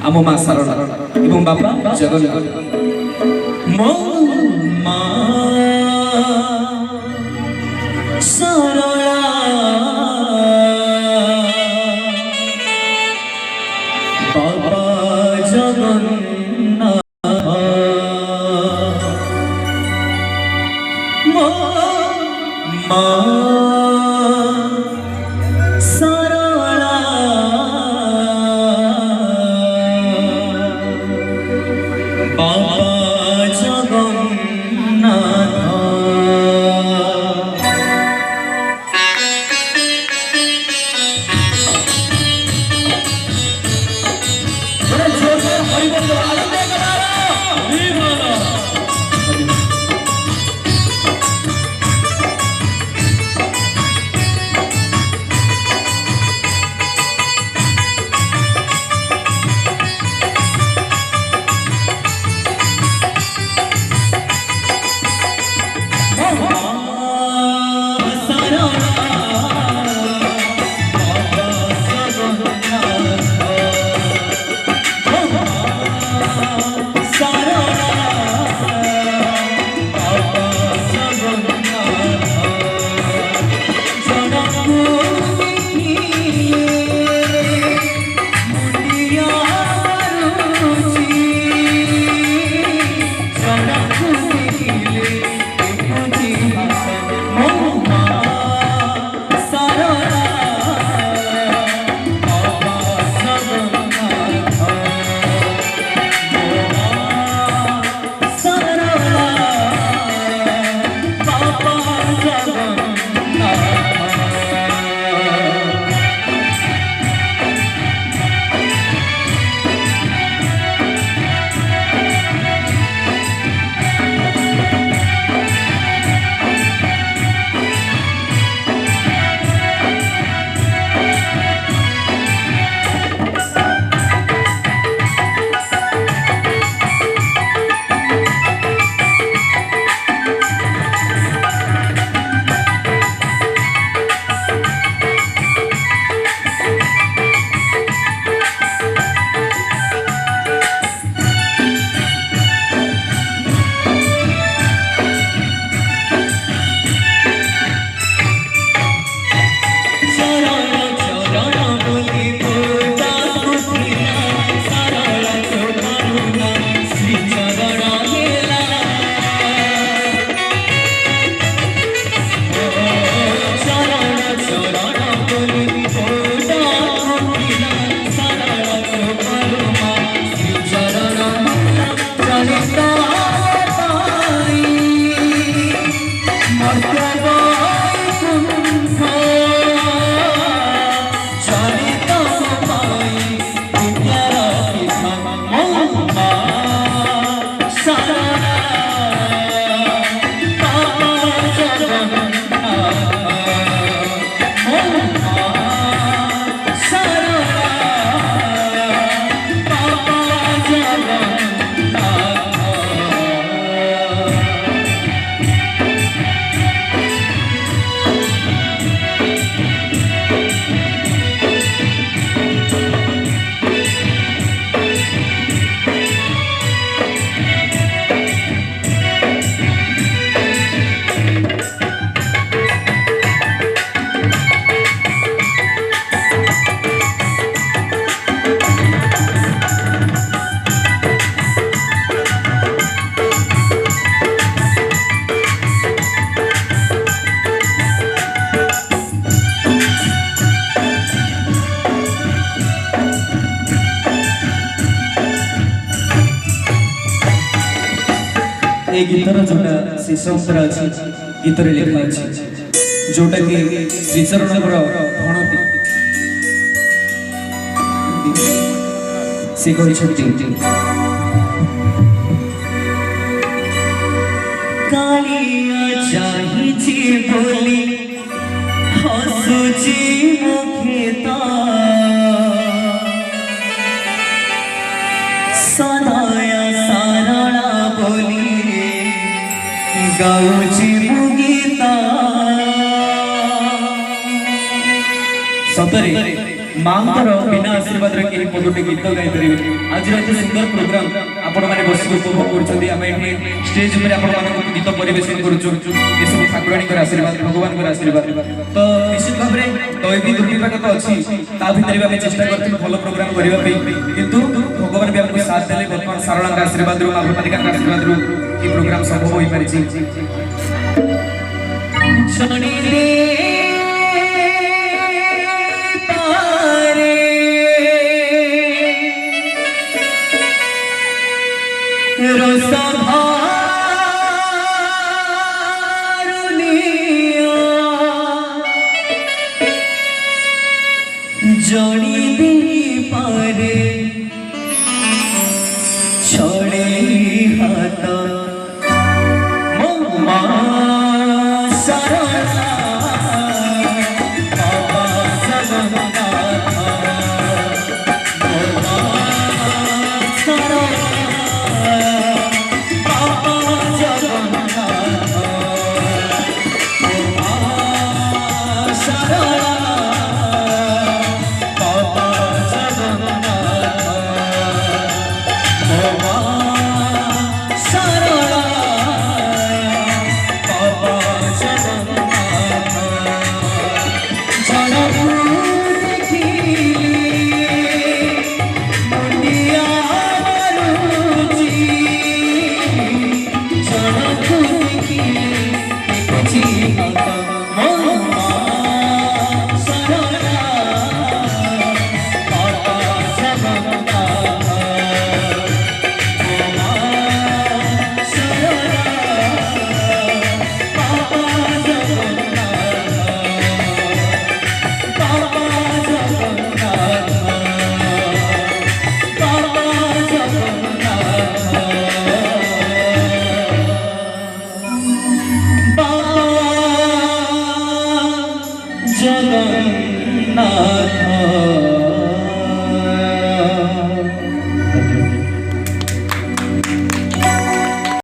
आम माँ सारला एवं बापा जगन्नाथ मो माँ सारला बापा जगन्नाथ मो माँ गीतर जोटा शीर्षक अच्छी गीतर लिखा अच्छी जोटा कि श्रीचरण भणती से कालिया चाहिए बोली हसुची मुखेता बोली गाउची मु गीता सतरे मांकर बिना आशीर्वाद के पदोटे गीत गाई पारे आज एत सुंदर प्रोग्राम आपण मैंने बस उपभोग कर स्टेज पर आपण गीत परिवेशन कर ठाकुराणी आशीर्वाद भगवान आशीर्वाद तो निश्चित भाव में दैवी दुर्विपाक तो अच्छी भितर भी चेष्टा कर भल प्रोग्राम करने किंतु भगवान भी आमको साथ देले बर्तमान सारला आशीर्वाद रू माँ भूमिका आशीर्वाद रू ये प्रोग्राम संभव हो पारि जड़ी दी पारे छोड़े हाथ मम्मा सरला बाबा जगन्नाथ मम्मा सरला बाबा जगन्नाथ मम्मा सरला जगन्नाथ